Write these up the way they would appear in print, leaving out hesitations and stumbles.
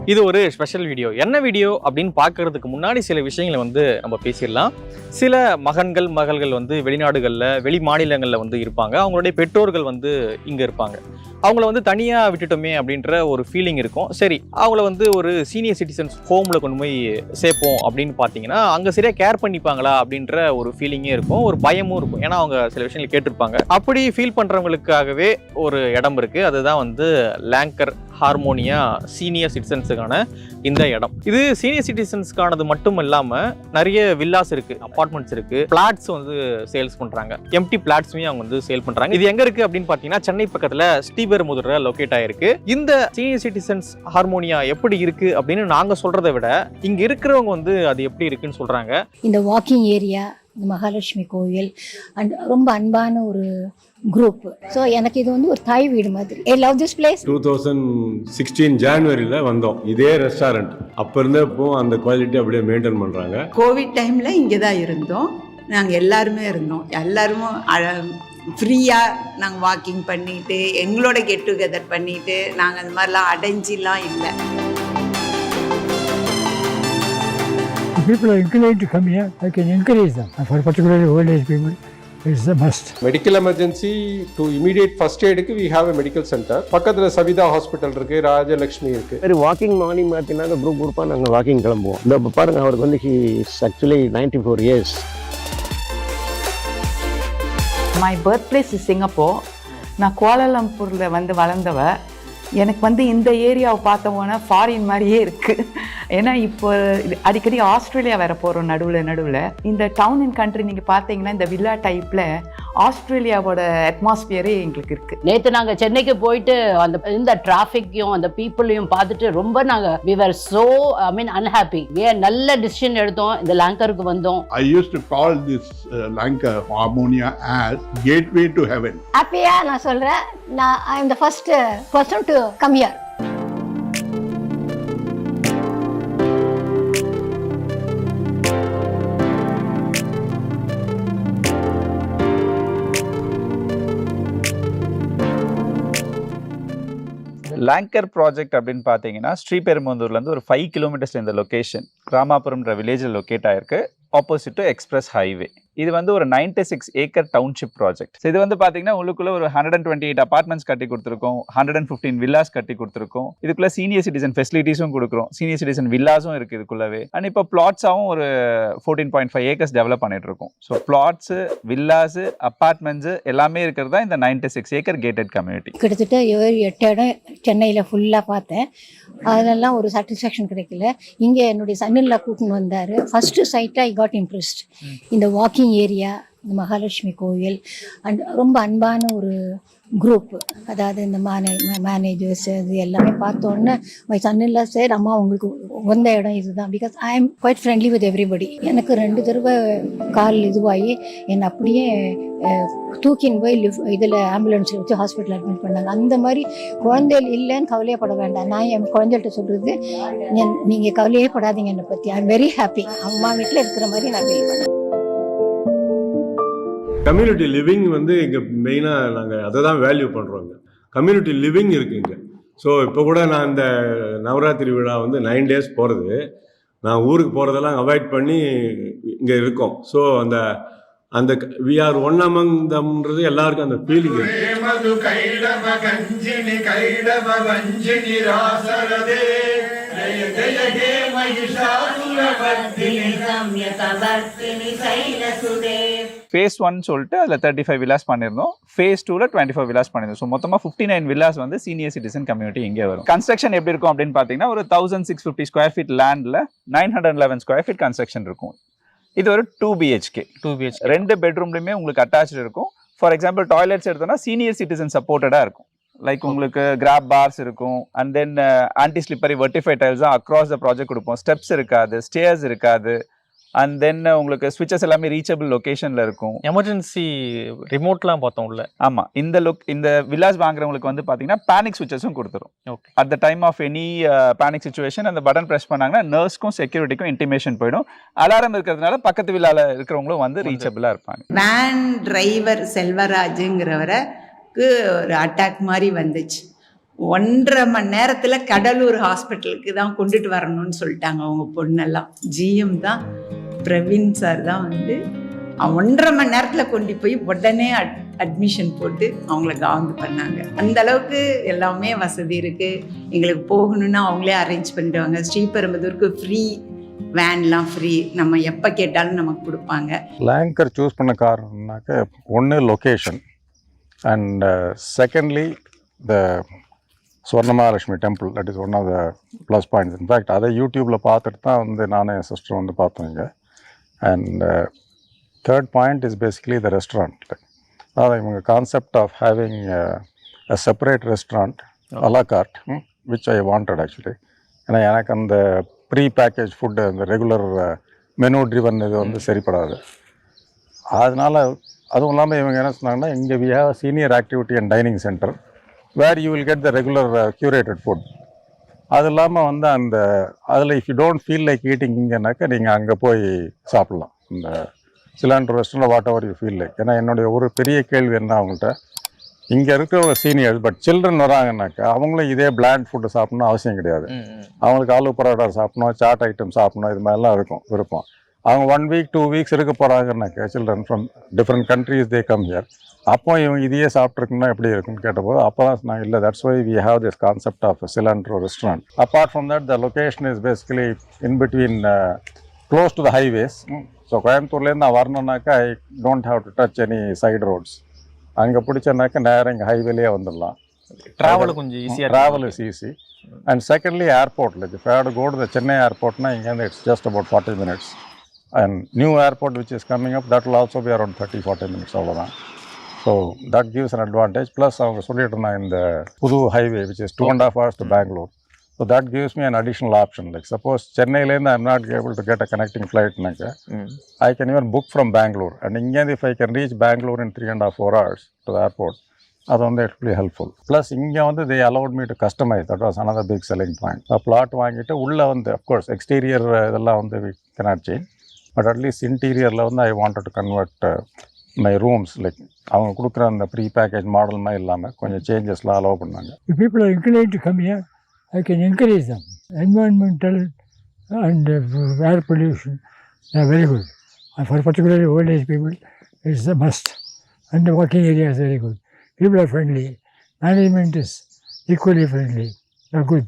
இது ஒரு special video. என்ன வீடியோ அப்படின்னு பார்க்கறதுக்கு முன்னாடி சில விஷயங்களை நம்ம பேசிடலாம். சில மகள்கள் வெளிநாடுகளில் வெளி மாநிலங்களில் இருப்பாங்க. அவங்களுடைய பெற்றோர்கள் இங்கே இருப்பாங்க. அவங்கள தனியாக விட்டுட்டோமே அப்படின்ற ஒரு ஃபீலிங் இருக்கும். சரி, அவங்கள ஒரு சீனியர் சிட்டிசன்ஸ் ஹோமில் கொண்டு போய் சேர்ப்போம் அப்படின்னு பார்த்தீங்கன்னா அங்கே சரியாக கேர் பண்ணிப்பாங்களா அப்படின்ற ஒரு ஃபீலிங்கே இருக்கும், ஒரு பயமும் இருக்கும். ஏன்னா அவங்க சில விஷயங்கள் கேட்டிருப்பாங்க. அப்படி ஃபீல் பண்ணுறவங்களுக்காகவே ஒரு இடம் இருக்குது. அதுதான் லாங்கர் ஹார்மோனியா சீனியர் சிட்டிசன்ஸுக்கான இந்த இடம். இது சீனியர் சிட்டிசன்ஸ்க்கானது மட்டும் இல்லாமல் நிறைய வில்லாஸ் இருக்குது, அப்பார்ட்மெண்ட்ஸ் இருக்குது, பிளாட்ஸ் சேல்ஸ் பண்ணுறாங்க. எம்டி பிளாட்ஸுமே அவங்க சேல் பண்ணுறாங்க. இது எங்கே இருக்குது அப்படின்னு பார்த்தீங்கன்னா சென்னை பக்கத்தில் ஸ்ரீபெரும்புதூர்ல லொக்கேட் ஆயிருக்கு. இந்த சீனியர் சிட்டிசன்ஸ் ஹார்மோனியா எப்படி இருக்குது அப்படின்னு நாங்கள் சொல்கிறத விட இங்கே இருக்கிறவங்க அது எப்படி இருக்குன்னு சொல்கிறாங்க. இந்த வாக்கிங் ஏரியா, இந்த மகாலட்சுமி கோயில் அண்ட் ரொம்ப அன்பான ஒரு குரூப். ஸோ எனக்கு இது ஒரு தாய் வீடு மாதிரி. I love this place. 2016 ஜனவரியில் வந்தோம். இதே ரெஸ்டாரண்ட் அப்போ இருந்தே இப்போ அந்த குவாலிட்டி அப்படியே மெயின்டைன் பண்ணுறாங்க. கோவிட் டைமில் இங்கே தான் இருந்தோம். நாங்கள் எல்லாருமே இருந்தோம். எல்லாரும் ஃப்ரீயாக நாங்கள் வாக்கிங் பண்ணிட்டு எங்களோட கெட் டுகெதர் பண்ணிட்டு நாங்கள் அந்த மாதிரிலாம் அடைஞ்சிலாம் இல்லை. People are inclined to come here. I can encourage them. And for particularly old age people, it's a must. Medical emergency to immediate first aid we have a medical center. பக்கத்துல Savitha hospital இருக்கு, ராஜலட்சுமி இருக்கு. சரி, walking morning பார்த்தீங்கன்னா குரூப்பாக நாங்கள் walking கிளம்புவோம். இந்த பாருங்க, அவருக்கு he is actually 94 years. My birthplace is Singapore. நான் கோலாலம்பூரில் வளர்ந்தவ. எனக்கு இந்த ஏரியாவை பார்த்தோம்னா ஃபாரின் மாதிரியே இருக்குது. ஏன்னா இப்போ அடிக்கடி ஆஸ்திரேலியா வேற போகிறோம் நடுவில். இந்த டவுன் அண்ட் கண்ட்ரி நீங்கள் பார்த்தீங்கன்னா இந்த வில்லா டைப்பில் ஆஸ்திரேலியாவோட அட்மாஸ்பியரே எங்களுக்கு இருக்குது. நேற்று நாங்கள் சென்னைக்கு போயிட்டு இந்த டிராஃபிக்கையும் அந்த பீப்புளையும் பார்த்துட்டு ரொம்ப நாங்கள் we were so unhappy. நல்ல டிசிஷன் எடுத்தோம், இந்த லாங்கருக்கு வந்தோம். I used to call this Lankar Harmonia as gateway to heaven. ஹாப்பியா நான் சொல்கிறேன். I am the first person to come here. Longer project அப்படின்னு பார்த்தீங்கன்னா ஸ்ரீபெரும்புதூர்லேருந்து ஒரு 5 கிலோமீட்டர்ஸ் இந்த லொக்கேஷன் ராமாபுரம்ன்ற வில்லேஜில் லொக்கேட் ஆயிருக்கு, ஆப்போசிட் டு எக்ஸ்பிரஸ் ஹைவே. இது ஒரு 96 ஏக்கர் டவுன்ஷிப் ப்ராஜெக்ட். இது பார்த்தீங்கன்னா உள்ளுக்குள்ள ஒரு 128 அபார்ட்மெண்ட்ஸ் கட்டி கொடுத்துருக்கோம், 115 வில்லாஸ் கட்டி கொடுத்துருக்கோம். இதுக்குள்ள சீனியர் சிட்டிசன் ஃபெசிலிட்டிஸும் கொடுக்குறோம், சீனியர் சிட்டிசன் வில்லாஸும் இருக்குது இதுக்குள்ளவே. அண்ட் இப்போ பிளாட்ஸாகவும் ஒரு 14.5 ஏக்கர்ஸ் டெவலப் பண்ணிட்டு இருக்கோம். ஸோ பிளாட்ஸு, வில்லாஸு, அப்பார்ட்மெண்ட்ஸு எல்லாமே இருக்கிறது தான் இந்த 96 ஏக்கர் கேட்டட் கம்யூனிட்டி. கிட்டத்தட்ட 7-8 இடம் சென்னையில் ஃபுல்லாக பார்த்தேன். அதெல்லாம் ஒரு சாட்டிஸ்ஃபேக்ஷன் கிடைக்கல. இங்கே என்னுடைய சன்னில் கூட்டின்னு வந்தார். ஃபஸ்ட்டு சைட்டாக ஐ காட் இம்ப்ரெஸ்ட். இந்த வாக்கிங் ஏரியா, இந்த மகாலட்சுமி கோயில் அண்ட் ரொம்ப அன்பான ஒரு குரூப். அதாவது இந்த மேனேஜர்ஸ் இது எல்லாமே பார்த்தோன்னே மை சன்னில் சார், அம்மா உங்களுக்கு வந்த இடம் இதுதான். Because I am quite friendly with everybody. எனக்கு 2 தடவை கால் இதுவாகி என்னை அப்படியே தூக்கின்னு போய் இதில் ஆம்புலன்ஸில் வச்சு ஹாஸ்பிட்டல் அட்மிட் பண்ணாங்க. அந்த மாதிரி குழந்தைகள் இல்லைன்னு கவலையப்பட வேண்டாம். நான் என் குழந்தைகிட்ட சொல்கிறது, நீங்கள் கவலையே படாதீங்க என்னை பற்றி. I am very happy. அம்மா வீட்டில் இருக்கிற மாதிரி நான் ஃபீல் பண்ணேன். கம்யூனிட்டி லிவிங் இங்கே மெயினாக நாங்கள் அதை தான் வேல்யூ பண்ணுறோம். இங்கே கம்யூனிட்டி லிவிங் இருக்குது இங்கே. ஸோ இப்போ கூட நான் இந்த நவராத்திரி விழா 9 days போகிறது, நான் ஊருக்கு போகிறதெல்லாம் அவாய்ட் பண்ணி இங்கே இருக்கோம். ஸோ அந்த வி ஆர் ஒன் அமங் தம்ன்றது எல்லாருக்கும் அந்த ஃபீலிங் இருக்கு. ஃபேஸ் 1 சொல்லிட்டு அதில் 35 வில்லாஸ் பண்ணியிருந்தோம், ஃபேஸ் 2ல 24 வில்லாஸ் பண்ணியிருந்தோம். ஸோ மொத்தமாக 59 வில்லாஸ் சீனியர் சிட்டிசன் கம்யூனிட்டி இங்கே வரும். கன்ஸ்ட்ரக்ஷன் எப்படி இருக்கும் அப்படின்னு பார்த்தீங்கன்னா ஒரு 1650 ஸ்கொயர் ஃபீட் லேண்டில் 911 ஸ்கொயர் ஃபீட் கன்ஸ்ட்ரக்ஷன் இருக்கும். இது ஒரு 2 BHK. 2 பெட்ரூம்லையுமே உங்களுக்கு அட்டாச்சு இருக்கும். ஃபார் எக்ஸாம்பிள் டாய்லெட்ஸ் எடுத்தோம்னா சீனியர் சிட்டிசன் சப்போர்ட்டடாக இருக்கும். லைக் உங்களுக்கு கிராப் பார்ஸ் இருக்கும், அண்ட் தென் ஆன்டி ஸ்லிப்பரி வெர்டிஃபை டைல்ஸ் தான் அக்ராஸ் த ப்ராஜெக்ட் கொடுப்போம். ஸ்டெப்ஸ் இருக்காது, ஸ்டேர்ஸ் இருக்காது, அண்ட் தென் உங்களுக்கு ஸ்விட்சஸ் எல்லாமே ரீச்சபிள் லொகேஷன்ல இருக்கும். எமர்ஜென்சி ரிமோட்லாம் பார்த்தோம் உள்ள. ஆமா, இந்த வில்லாஸ் வாங்குறவங்களுக்கு பாத்தீங்கன்னா பேனிக் ஸ்விட்சஸும் கொடுத்துரும். At the time of any panic situation அந்த பட்டன் பிரஸ் பண்ணாங்கன்னா நர்ஸ்க்கும் செக்யூரிட்டிக்கும் இன்டிமேஷன் போயிடும். அலாரம் இருக்கிறதுனால பக்கத்து வில்லால இருக்கிறவங்களும் ரீச்சபிளா இருப்பாங்க. வேன் டிரைவர் செல்வராஜுங்கிறவருக்கு ஒரு அட்டாக் மாதிரி வந்துச்சு. 1.5 மணி நேரத்தில் கடலூர் ஹாஸ்பிட்டலுக்கு தான் கொண்டுட்டு வரணும்னு சொல்லிட்டாங்க அவங்க பொண்ணெல்லாம். ஜிஎம் தான், பிரவீன் சார் தான் வந்து 1.5 மணி நேரத்தில் கொண்டு போய் உடனே அட்மிஷன் போட்டு அவங்கள கவர்ந்து பண்ணாங்க. அந்த அளவுக்கு எல்லாமே வசதி இருக்குது. எங்களுக்கு போகணுன்னா அவங்களே அரேஞ்ச் பண்ணிடுவாங்க. ஸ்ரீபெரும்புதூருக்கு ஃப்ரீ வேன்லாம் ஃப்ரீ, நம்ம எப்போ கேட்டாலும் நமக்கு கொடுப்பாங்க. லேங்கர் சூஸ் பண்ண காரணம்னாக்க ஒன்று location and secondly the Swarnamahalakshmi temple, that is one of the plus points. In fact அதை யூடியூப்பில் பார்த்துட்டு தான் வந்து நானும் என் சிஸ்டர் வந்து பார்த்தோங்க. And third point is basically the restaurant. அதாவது இவங்க concept of having a separate restaurant a la carte which I wanted actually. ஏன்னா எனக்கு அந்த ப்ரீ பேக்கேஜ் ஃபுட்டு, அந்த ரெகுலர் மெனு ட்ரிவன் இது வந்து சரிப்படாது. அதனால் அதுவும் இல்லாமல் இவங்க என்ன சொன்னாங்கன்னா, இங்கே we have senior activity and dining centre where you will get the regular curated food. அது இல்லாமல் வந்து அந்த அதில் if you don't feel like eating இங்கேனாக்கா நீங்கள் அங்கே போய் சாப்பிட்லாம் இந்த சிலாண்டர் restaurant, whatever you feel like. ஏன்னா என்னுடைய ஒரு பெரிய கேள்வி என்ன அவங்கள்ட்ட, இங்கே இருக்கிற சீனியர்ஸ் பட் சில்ட்ரன் வராங்கன்னாக்கா அவங்களும் இதே பிளாண்ட் ஃபுட்டு சாப்பிட்ணும் அவசியம் கிடையாது. அவங்களுக்கு ஆலு பரோட்டா சாப்பிட்ணும், சாட் ஐட்டம் சாப்பிட்ணும், இது மாதிரிலாம் இருக்கும் விருப்பம். அவங்க 1 week 2 weeks இருக்க போகிறாங்கன்னாக்கா children from different countries they come here. அப்போ இவங்க இதையே சாப்பிட்ருக்குன்னா எப்படி இருக்குன்னு கேட்டபோது அப்போ தான் சொன்னாங்க, இல்லை that's why we have this concept of cylinder restaurant. Apart from that the location is basically in between close to the highways. So கோயம்புத்தூர்லேருந்து நான் வரணுன்னாக்கா I don't have to touch any side roads. அங்கே பிடிச்சனாக்கா நேரம் இங்கே ஹைவேலேயே வந்துடலாம். Travel கொஞ்சம் ஈஸியாக, travel is easy. And secondly airport, like if I have to go to the Chennai ஏர்போர்ட்னா இங்கேருந்து it's just about 40 minutes. And new airport which is coming up, that will also be around 30-40 minutes அவ்வளோதான். So that gives an advantage. Plus அவங்க சொல்லிட்டு இருந்தாங்க இந்த புது highway which is 2.5 hours to Bangalore. So that gives me an additional option. Like suppose சென்னையிலேருந்து I'm not able to get a connecting flight, I can even book from Bangalore. And இங்கேருந்து if I can reach Bangalore in 3.5-4 hours to the airport, அது வந்து it will helpful. Plus இங்கே வந்து they allowed me to customise, that was another big selling point. Flat வாங்கிட்டு உள்ளே வந்து of course exterior இதெல்லாம் வந்து we cannot change. But at least இன்டீரியரில் வந்து I wanted to convert my rooms, like அவங்க கொடுக்குற அந்த ப்ரீ பேக்கேஜ் மாடல் மாதிரி இல்லாமல் கொஞ்சம் சேஞ்சஸ்லாம் அலோவ் பண்ணாங்க. If people are inclined to come here, I can encourage them. Environmental and air pollution, they are very good. And for particularly old age people, it's a must. And the walking area is very good. People are friendly. Management is equally friendly. They are good.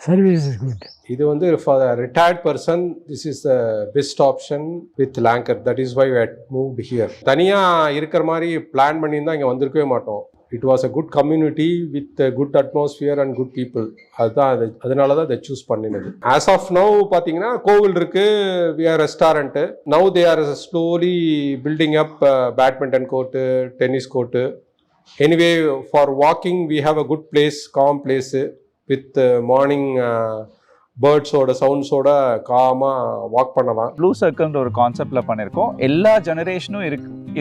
Service is good. இது வந்து for the retired person this is the best option with Lancor. That is why we had moved here. தனியாக இருக்கிற மாதிரி plan பண்ணியிருந்தால் இங்கே வந்திருக்கவே மாட்டோம். It was a good community with good atmosphere and good people. அதனால தான் இதை சூஸ் பண்ணினது. ஆஸ் ஆஃப் நவ் பார்த்தீங்கன்னா கோவில் இருக்குது, we are restaurant. Now they are slowly building up badminton court, tennis court. Anyway for walking we have a good place, calm place with morning பேர்ட்ஸோட சவுண்ட்ஸோட காமாக வாக் பண்ணலாம். ப்ளூ சர்க்கிள்ன்ற ஒரு கான்செப்டில் பண்ணியிருக்கோம். எல்லா ஜெனரேஷனும்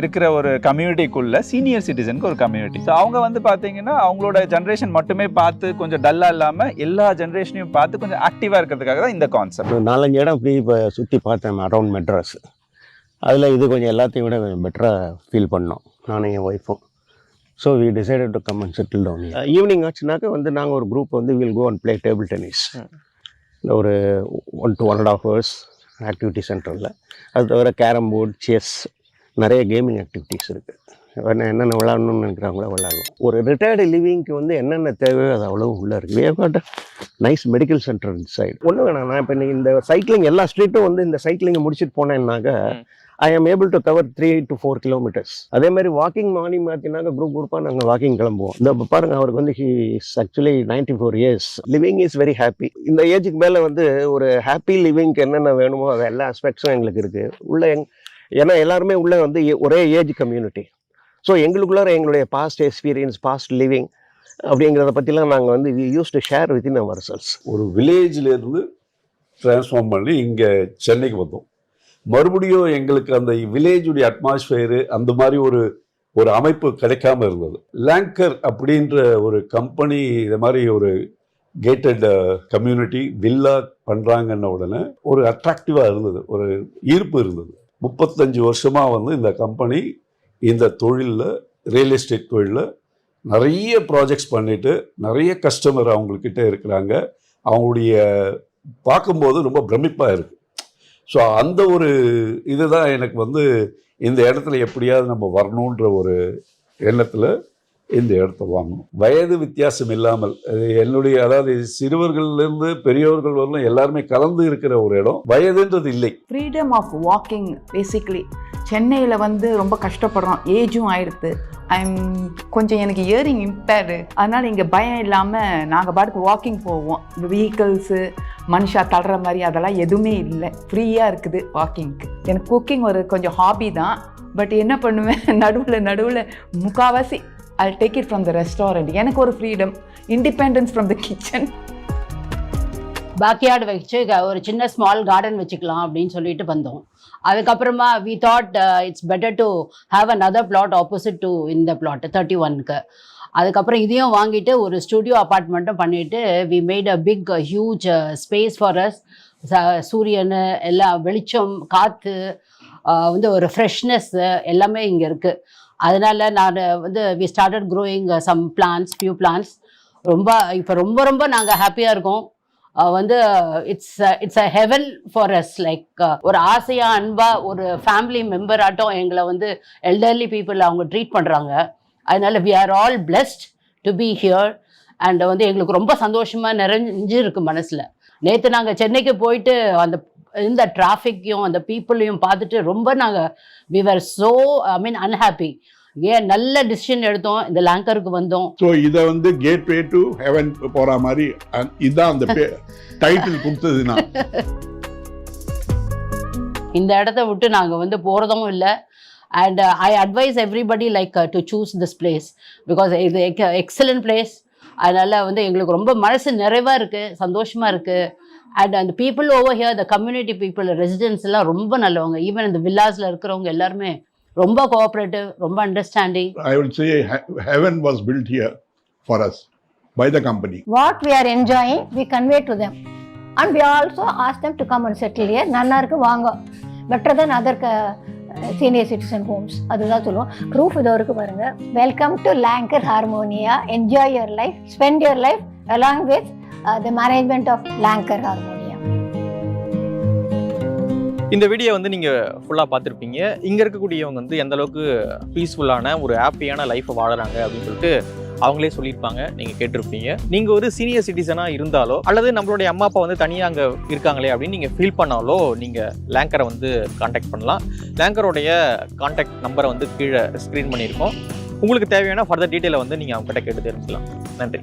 இருக்கிற ஒரு கம்யூனிட்டிக்குள்ள சீனியர் சிட்டிசனுக்கு ஒரு கம்யூனிட்டி. ஸோ அவங்க வந்து பார்த்தீங்கன்னா அவங்களோட ஜென்ரேஷன் மட்டுமே பார்த்து கொஞ்சம் டல்லாக இல்லாமல் எல்லா ஜென்ரேஷனையும் பார்த்து கொஞ்சம் ஆக்டிவாக இருக்கிறதுக்காக தான் இந்த கான்செப்ட். 4-5 இடம் இப்படி இப்போ சுற்றி பார்த்தேன் அரௌண்ட் மெட்ராஸ். அதில் இது கொஞ்சம் எல்லாத்தையும் விட பெட்டராக ஃபீல் பண்ணோம் நானும் என் ஒய்ஃபும். So we decided to come and settle down. Evening ஆச்சுனாக்கா வந்து நாங்கள் ஒரு குரூப் வந்து will go and play table tennis. ஒரு 1 to 1.5 hours ஆக்டிவிட்டி சென்டரில். அது தவிர கேரம் போர்டு, செஸ், நிறைய கேமிங் ஆக்டிவிட்டீஸ் இருக்குது. என்னென்ன விளாடணும்னு நினைக்கிறாங்களோ விளாடலாம். ஒரு ரிட்டையர்டு லிவிங்க்கு வந்து என்னென்ன தேவையோ அது அவ்வளோ உள்ளே இருக்குது. We have got a nice medical center இந்த சைடு. ஒன்றும் வேணாம், நான் இப்போ இந்த சைக்கிளிங் எல்லா ஸ்ட்ரீட்டும் வந்து இந்த சைக்கிளிங்கை முடிச்சுட்டு போனேன்னாக்கா ஐ ஆம் able to cover 3 to 4 kilometers. அதே மாதிரி வாக்கிங் மார்னிங் பார்த்தீங்கன்னாக்கா குரூப்பாக நாங்கள் வாக்கிங் கிளம்புவோம். இந்த பாருங்கள், அவருக்கு வந்து he is actually 94 years. Living is very happy. இந்த ஏஜுக்கு மேலே வந்து ஒரு ஹாப்பி லிவிங்க்கு என்னென்ன வேணுமோ அது எல்லா ஆஸ்பெக்ட்ஸும் எங்களுக்கு இருக்குது உள்ள. ஏன்னா எல்லாருமே உள்ள வந்து ஒரே ஏஜ் கம்யூனிட்டி. ஸோ எங்களுக்குள்ளார எங்களுடைய பாஸ்ட் எக்ஸ்பீரியன்ஸ், பாஸ்ட் லிவிங் அப்படிங்கிறத பற்றிலாம் நாங்கள் வந்து we use to share within ourselves. ஒரு வில்லேஜ்லேருந்து ட்ரான்ஸ்ஃபார்ம் பண்ணி இங்கே சென்னைக்கு வந்தோம். மறுபடியும் எங்களுக்கு அந்த வில்லேஜுடைய அட்மாஸ்பியரு அந்த மாதிரி ஒரு அமைப்பு கிடைக்காம இருந்தது. லேங்கர் அப்படின்ற ஒரு கம்பெனி இதை மாதிரி ஒரு கேட்டட் கம்யூனிட்டி வில்லா பண்ணுறாங்கன்ன உடனே ஒரு அட்ராக்டிவாக இருந்தது, ஒரு ஈர்ப்பு இருந்தது. 35 வருஷமாக வந்து இந்த கம்பெனி இந்த தொழிலில், ரியல் எஸ்டேட் தொழிலில் நிறைய ப்ராஜெக்ட்ஸ் பண்ணிவிட்டு நிறைய கஸ்டமர் அவங்கக்கிட்ட இருக்கிறாங்க. அவங்களுடைய பார்க்கும்போது ரொம்ப பிரமிப்பாக இருக்குது. ஸோ அந்த ஒரு இதுதான் எனக்கு வந்து இந்த இடத்துல எப்படியாவது நம்ம வரணுன்ற ஒரு எண்ணத்தில் இந்த இடத்த வாங்கணும். வயது வித்தியாசம் இல்லாமல் என்னுடைய அதாவது சிறுவர்கள்லேருந்து பெரியவர்கள் வரலும் எல்லாருமே கலந்து இருக்கிற ஒரு இடம். வயதுன்றது இல்லை. Freedom of walking basically. சென்னையில் வந்து ரொம்ப கஷ்டப்படுறோம், ஏஜும் ஆயிடுது. கொஞ்சம் எனக்கு இயரிங் இம்பேர்டு, அதனால் இங்கே பயம் இல்லாமல் நாங்கள் பாட்டுக்கு வாக்கிங் போவோம். இந்த வெஹிக்கிள்ஸு மனுஷா தள்ளுற மாதிரி அதெல்லாம் எதுவுமே இல்லை, ஃப்ரீயாக இருக்குது வாக்கிங்க்கு. எனக்கு குக்கிங் ஒரு கொஞ்சம் ஹாபி தான். பட் என்ன பண்ணுவேன், நடுவில் முக்கால்வாசி I'll take it from the restaurant. எனக்கு ஒரு freedom, independence from the kitchen. Backyard வச்சு ஒரு சின்ன ஸ்மால் கார்டன் வச்சுக்கலாம் அப்படின்னு சொல்லிட்டு வந்தோம். அதுக்கப்புறமா we thought it's better to have another plot opposite to இந்த பிளாட் 31க்கு. அதுக்கப்புறம் இதையும் வாங்கிட்டு ஒரு ஸ்டுடியோ அப்பார்ட்மெண்ட்டும் பண்ணிவிட்டு we made a big huge space for us. சூரியன் எல்லாம் வெளிச்சம், காற்று, வந்து ஒரு ஃப்ரெஷ்னஸ் எல்லாமே இங்கே இருக்குது. அதனால நான் வந்து we started growing some plants, few plants. இப்போ ரொம்ப நாங்கள் ஹாப்பியாக இருக்கோம். வந்து it's a heaven for us. Like ஒரு ஆசையாக அன்பாக ஒரு ஃபேமிலி மெம்பர் ஆட்டம் எங்களை வந்து எல்டர்லி பீப்புள் அவங்க ட்ரீட் பண்ணுறாங்க. அதனால we are all blessed to be here. And வந்து எங்களுக்கு ரொம்ப சந்தோஷமாக நிறைஞ்சு இருக்கு மனசில். நேற்று நாங்கள் சென்னைக்கு போயிட்டு அந்த இந்த டிராஃபிக்கையும் அந்த பீப்புளையும் பார்த்துட்டு ரொம்ப நாங்கள் வி வர் ஸோ அன்ஹாப்பி. ஏன் நல்ல டிசிஷன் எடுத்தோம், இந்த லேங்கருக்கு வந்தோம். ஸோ இதை வந்து கேட்வே டு ஹெவன் போகிற மாதிரி இதுதான் அந்த டைட்டில் கொடுத்ததுன்னா. இந்த இடத்த விட்டு நாங்கள் வந்து போகிறதும் இல்லை. And I advice everybody like to choose this place because இது எக்ஸலண்ட் பிளேஸ். அதனால் வந்து எங்களுக்கு ரொம்ப மனசு நிறைவாக இருக்குது, சந்தோஷமாக இருக்குது. அண்ட் அந்த people over here, the community people, residents எல்லாம் ரொம்ப நல்லவங்க. ஈவன் இந்த வில்லாஸில் இருக்கிறவங்க எல்லாருமே ரொம்ப கோஆப்ரேட்டிவ், ரொம்ப understanding. I would say heaven was built here for us by the company. What we are enjoying, we convey to them. And we also ask them to come and settle here. நல்லா இருக்கு வாங்க, better than other senior citizen homes. அதுதான் சொல்லுவோம். Proof இதோ இருக்கு பாருங்க. Welcome to Lancor Harmonia. Enjoy your life, spend your life along with the management of Lancor Harmonia. இந்த video வந்து நீங்கள் ஃபுல்லாக பார்த்துருப்பீங்க. இங்கே இருக்கக்கூடியவங்க வந்து எந்த அளவுக்கு பீஸ்ஃபுல்லான ஒரு ஹாப்பியான லைஃப்பை வாழறாங்க அப்படின்னு சொல்லிட்டு அவங்களே சொல்லியிருப்பாங்க, நீங்கள் கேட்டிருப்பீங்க. நீங்கள் ஒரு சீனியர் சிட்டிசனாக இருந்தாலோ அல்லது நம்மளுடைய அம்மா அப்பா வந்து தனியாக அங்கே இருக்காங்களே அப்படின்னு நீங்கள் ஃபீல் பண்ணாலோ நீங்கள் லேங்கரை வந்து காண்டாக்ட் பண்ணலாம். லேங்கரோடைய காண்டாக்ட் நம்பரை வந்து கீழே ஸ்க்ரீன் பண்ணியிருக்கோம். உங்களுக்கு தேவையான ஃபர்தர் டீட்டெயிலை வந்து நீங்கள் அவங்ககிட்ட கேட்டு தெரிஞ்சுக்கலாம். நன்றி.